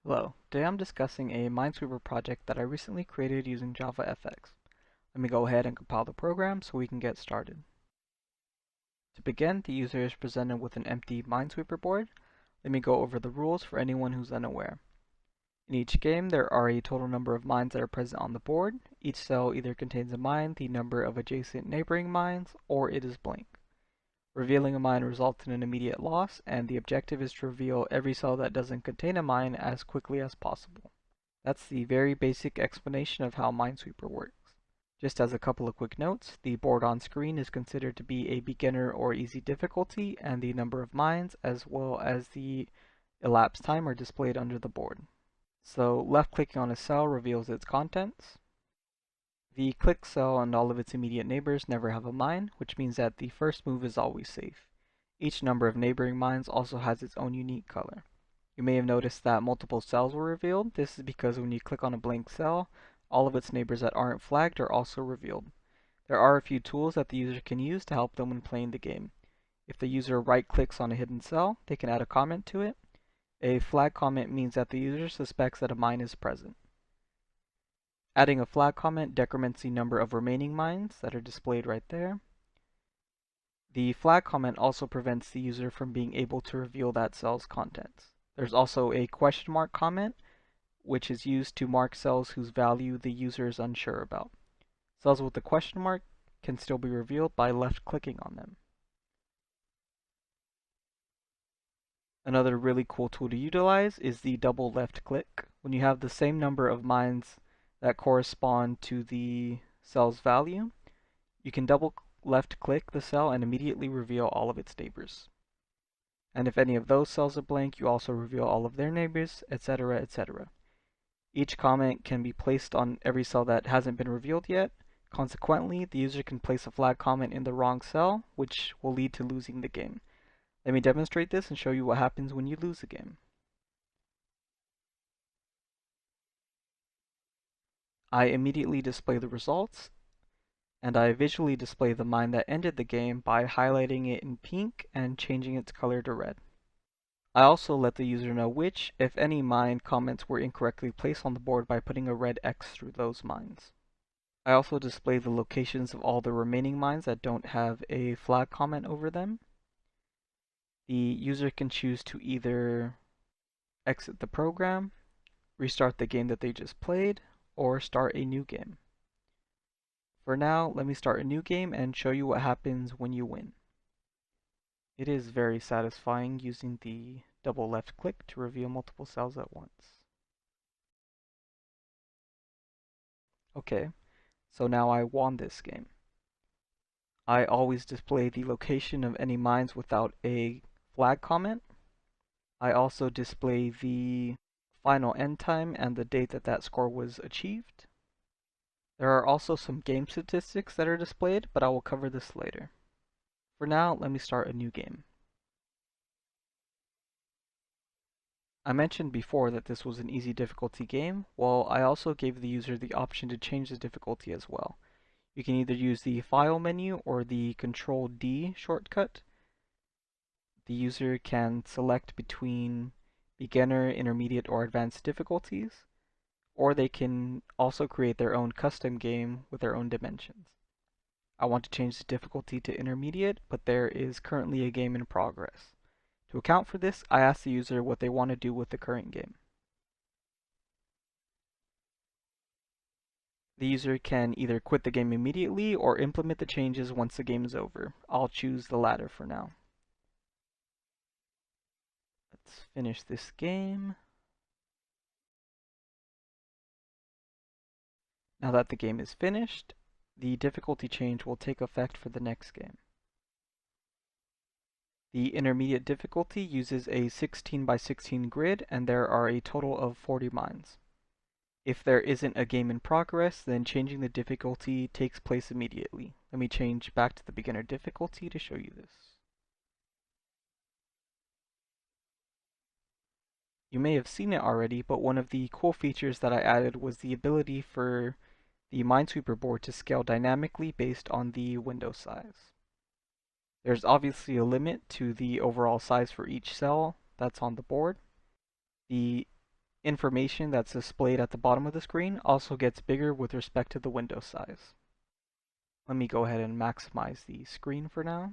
Hello, today I'm discussing a Minesweeper project that I recently created using JavaFx. Let me go ahead and compile the program so we can get started. To begin, the user is presented with an empty Minesweeper board. Let me go over the rules for anyone who's unaware. In each game, there are a total number of mines that are present on the board. Each cell either contains a mine, the number of adjacent neighboring mines, or it is blank. Revealing a mine results in an immediate loss, and the objective is to reveal every cell that doesn't contain a mine as quickly as possible. That's the very basic explanation of how Minesweeper works. Just as a couple of quick notes, the board on screen is considered to be a beginner or easy difficulty, and the number of mines as well as the elapsed time are displayed under the board. So left clicking on a cell reveals its contents. The clicked cell and all of its immediate neighbors never have a mine, which means that the first move is always safe. Each number of neighboring mines also has its own unique color. You may have noticed that multiple cells were revealed. This is because when you click on a blank cell, all of its neighbors that aren't flagged are also revealed. There are a few tools that the user can use to help them when playing the game. If the user right-clicks on a hidden cell, they can add a comment to it. A flag comment means that the user suspects that a mine is present. Adding a flag comment decrements the number of remaining mines that are displayed right there. The flag comment also prevents the user from being able to reveal that cell's contents. There's also a question mark comment, which is used to mark cells whose value the user is unsure about. Cells with a question mark can still be revealed by left-clicking on them. Another really cool tool to utilize is the double left-click. When you have the same number of mines that correspond to the cell's value, you can double left-click the cell and immediately reveal all of its neighbors. And if any of those cells are blank, you also reveal all of their neighbors, etc., etc. Each comment can be placed on every cell that hasn't been revealed yet. Consequently, the user can place a flag comment in the wrong cell, which will lead to losing the game. Let me demonstrate this and show you what happens when you lose a game. I immediately display the results, and I visually display the mine that ended the game by highlighting it in pink and changing its color to red. I also let the user know which, if any, mine comments were incorrectly placed on the board by putting a red X through those mines. I also display the locations of all the remaining mines that don't have a flag comment over them. The user can choose to either exit the program, restart the game that they just played, or start a new game. For now, let me start a new game and show you what happens when you win. It is very satisfying using the double left click to reveal multiple cells at once. Okay, so now I won this game. I always display the location of any mines without a flag comment. I also display the final end time and the date that that score was achieved. There are also some game statistics that are displayed, but I will cover this later. For now, let me start a new game. I mentioned before that this was an easy difficulty game. Well, I also gave the user the option to change the difficulty as well. You can either use the File menu or the Control-D shortcut. The user can select between beginner, intermediate, or advanced difficulties, or they can also create their own custom game with their own dimensions. I want to change the difficulty to intermediate, but there is currently a game in progress. To account for this, I ask the user what they want to do with the current game. The user can either quit the game immediately or implement the changes once the game is over. I'll choose the latter for now. Let's finish this game. Now that the game is finished, the difficulty change will take effect for the next game. The intermediate difficulty uses a 16 by 16 grid, and there are a total of 40 mines. If there isn't a game in progress, then changing the difficulty takes place immediately. Let me change back to the beginner difficulty to show you this. You may have seen it already, but one of the cool features that I added was the ability for the Minesweeper board to scale dynamically based on the window size. There's obviously a limit to the overall size for each cell that's on the board. The information that's displayed at the bottom of the screen also gets bigger with respect to the window size. Let me go ahead and maximize the screen for now.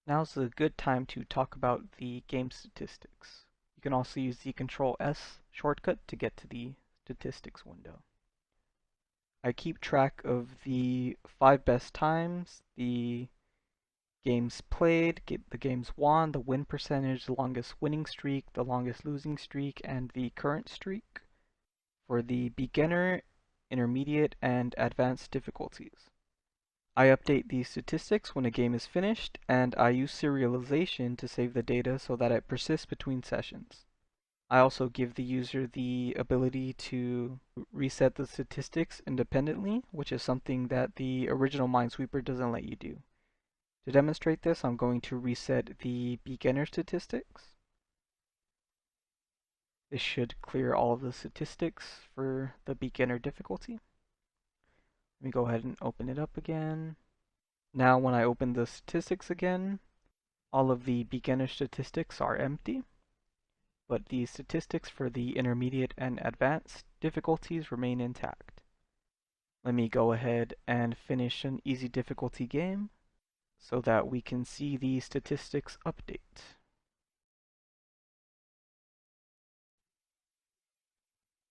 Now's a good time to talk about the game statistics. You can also use the Control-S shortcut to get to the statistics window. I keep track of the 5 best times, the games played, the games won, the win percentage, the longest winning streak, the longest losing streak, and the current streak for the beginner, intermediate, and advanced difficulties. I update these statistics when a game is finished, and I use serialization to save the data so that it persists between sessions. I also give the user the ability to reset the statistics independently, which is something that the original Minesweeper doesn't let you do. To demonstrate this, I'm going to reset the beginner statistics. This should clear all of the statistics for the beginner difficulty. Let me go ahead and open it up again. Now when I open the statistics again, all of the beginner statistics are empty, but the statistics for the intermediate and advanced difficulties remain intact. Let me go ahead and finish an easy difficulty game so that we can see the statistics update.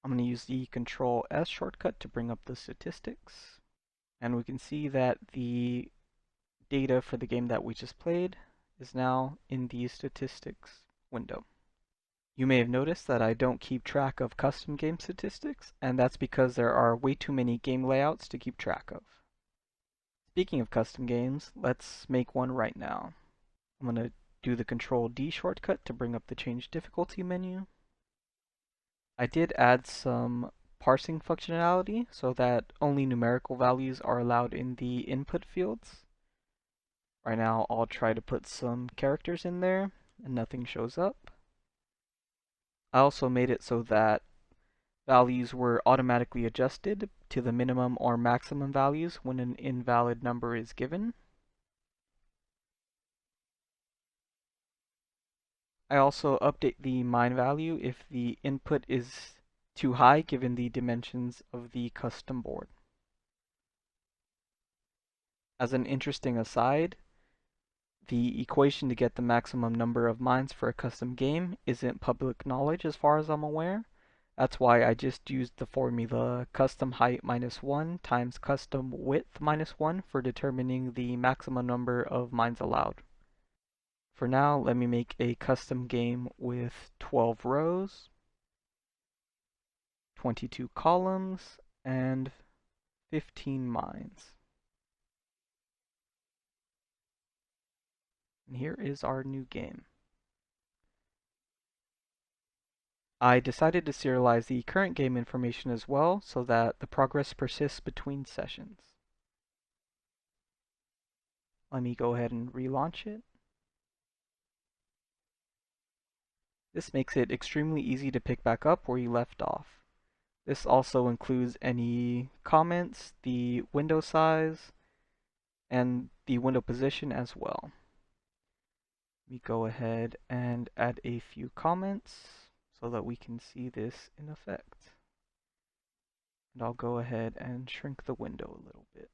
I'm going to use the Control-S shortcut to bring up the statistics. And we can see that the data for the game that we just played is now in the statistics window. You may have noticed that I don't keep track of custom game statistics, and that's because there are way too many game layouts to keep track of. Speaking of custom games, let's make one right now. I'm going to do the Control-D shortcut to bring up the Change Difficulty menu. I did add some parsing functionality so that only numerical values are allowed in the input fields. Right now I'll try to put some characters in there and nothing shows up. I also made it so that values were automatically adjusted to the minimum or maximum values when an invalid number is given. I also update the mine value if the input is too high given the dimensions of the custom board. As an interesting aside, the equation to get the maximum number of mines for a custom game isn't public knowledge as far as I'm aware. That's why I just used the formula custom height minus 1 times custom width minus 1 for determining the maximum number of mines allowed. For now, let me make a custom game with 12 rows, 22 columns, and 15 mines. And here is our new game. I decided to serialize the current game information as well so that the progress persists between sessions. Let me go ahead and relaunch it. This makes it extremely easy to pick back up where you left off. This also includes any comments, the window size, and the window position as well. Let me go ahead and add a few comments so that we can see this in effect. And I'll go ahead and shrink the window a little bit.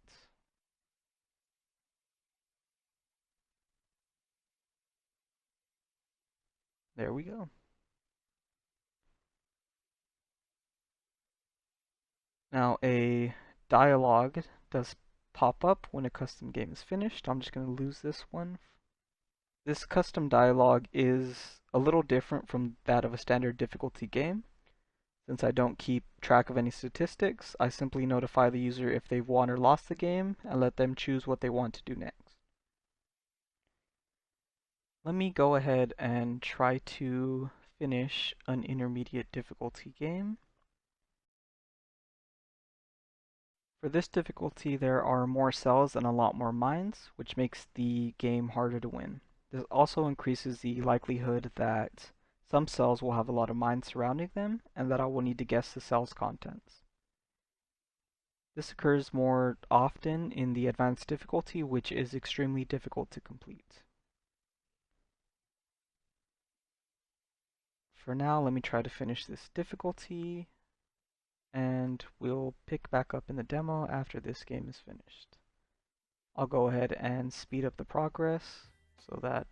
There we go. Now a dialog does pop up when a custom game is finished. I'm just going to lose this one. This custom dialog is a little different from that of a standard difficulty game. Since I don't keep track of any statistics, I simply notify the user if they've won or lost the game and let them choose what they want to do next. Let me go ahead and try to finish an intermediate difficulty game. For this difficulty, there are more cells and a lot more mines, which makes the game harder to win. This also increases the likelihood that some cells will have a lot of mines surrounding them, and that I will need to guess the cell's contents. This occurs more often in the advanced difficulty, which is extremely difficult to complete. For now, let me try to finish this difficulty, and we'll pick back up in the demo after this game is finished. I'll go ahead and speed up the progress so that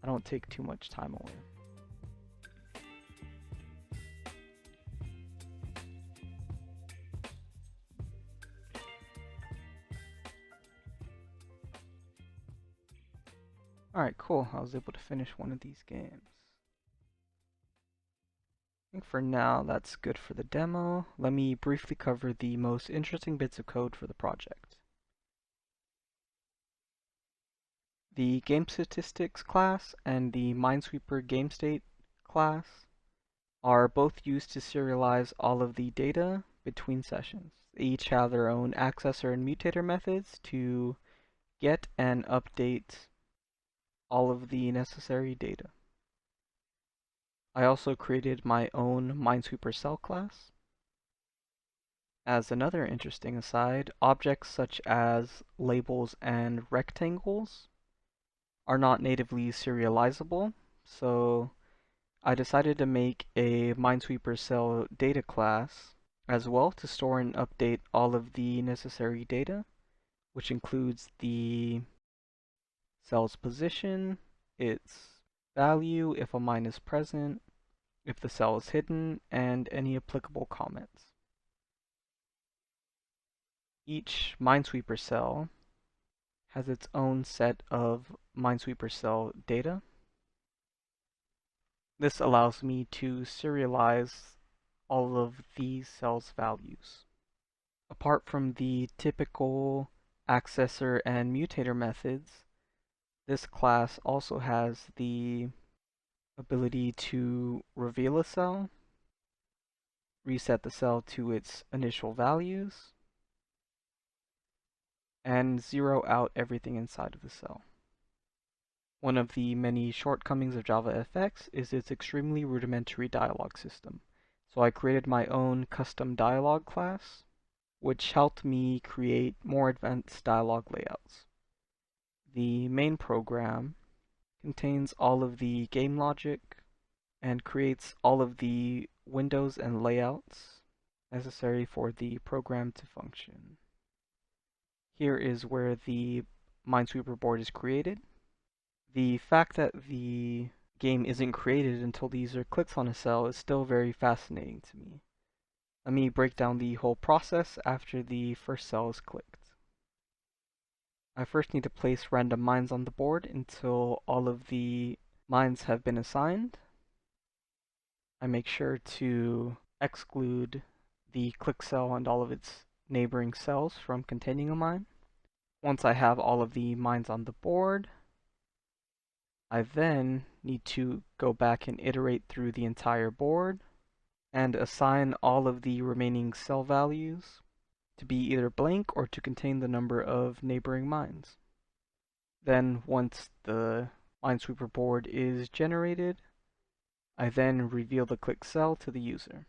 I don't take too much time away. Alright, cool. I was able to finish one of these games. I think for now that's good for the demo. Let me briefly cover the most interesting bits of code for the project. The Game Statistics class and the Minesweeper GameState class are both used to serialize all of the data between sessions. They each have their own accessor and mutator methods to get and update all of the necessary data. I also created my own MinesweeperCell class. As another interesting aside, objects such as labels and rectangles are not natively serializable, so I decided to make a MinesweeperCell data class as well to store and update all of the necessary data, which includes the cell's position, its value if a mine is present, if the cell is hidden, and any applicable comments. Each Minesweeper cell has its own set of Minesweeper cell data. This allows me to serialize all of these cells' values. Apart from the typical accessor and mutator methods, this class also has the ability to reveal a cell, reset the cell to its initial values, and zero out everything inside of the cell. One of the many shortcomings of JavaFx is its extremely rudimentary dialog system. So I created my own CustomDialog class, which helped me create more advanced dialog layouts. The main program contains all of the game logic and creates all of the windows and layouts necessary for the program to function. Here is where the Minesweeper board is created. The fact that the game isn't created until the user clicks on a cell is still very fascinating to me. Let me break down the whole process after the first cell is clicked. I first need to place random mines on the board until all of the mines have been assigned. I make sure to exclude the click cell and all of its neighboring cells from containing a mine. Once I have all of the mines on the board, I then need to go back and iterate through the entire board and assign all of the remaining cell values to be either blank or to contain the number of neighboring mines. Then once the Minesweeper board is generated, I then reveal the click cell to the user.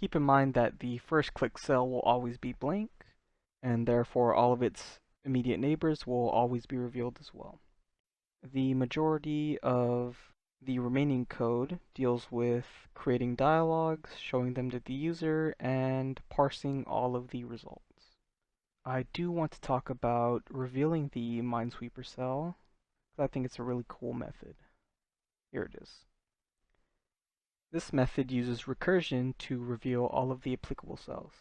Keep in mind that the first click cell will always be blank, and therefore all of its immediate neighbors will always be revealed as well. The majority of the remaining code deals with creating dialogues, showing them to the user, and parsing all of the results. I do want to talk about revealing the Minesweeper cell, because I think it's a really cool method. Here it is. This method uses recursion to reveal all of the applicable cells.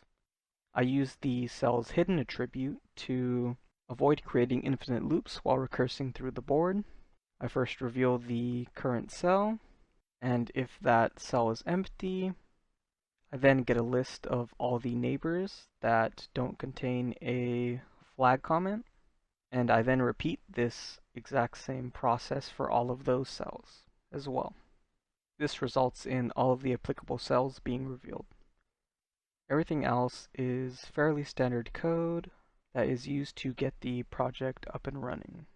I use the cell's hidden attribute to avoid creating infinite loops while recursing through the board. I first reveal the current cell, and if that cell is empty, I then get a list of all the neighbors that don't contain a flag comment, and I then repeat this exact same process for all of those cells as well. This results in all of the applicable cells being revealed. Everything else is fairly standard code that is used to get the project up and running.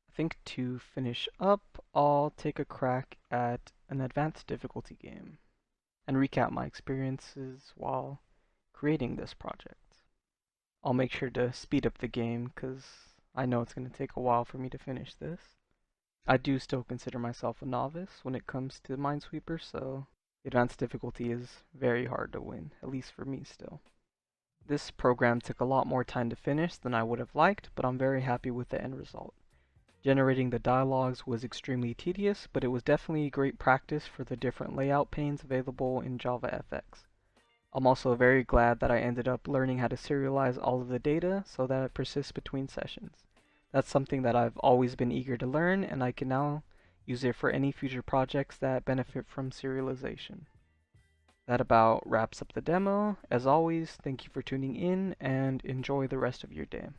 I think to finish up, I'll take a crack at an advanced difficulty game and recap my experiences while creating this project. I'll make sure to speed up the game because I know it's going to take a while for me to finish this. I do still consider myself a novice when it comes to Minesweeper, so the advanced difficulty is very hard to win, at least for me still. This program took a lot more time to finish than I would have liked, but I'm very happy with the end result. Generating the dialogues was extremely tedious, but it was definitely great practice for the different layout panes available in JavaFx. I'm also very glad that I ended up learning how to serialize all of the data so that it persists between sessions. That's something that I've always been eager to learn, and I can now use it for any future projects that benefit from serialization. That about wraps up the demo. As always, thank you for tuning in and enjoy the rest of your day.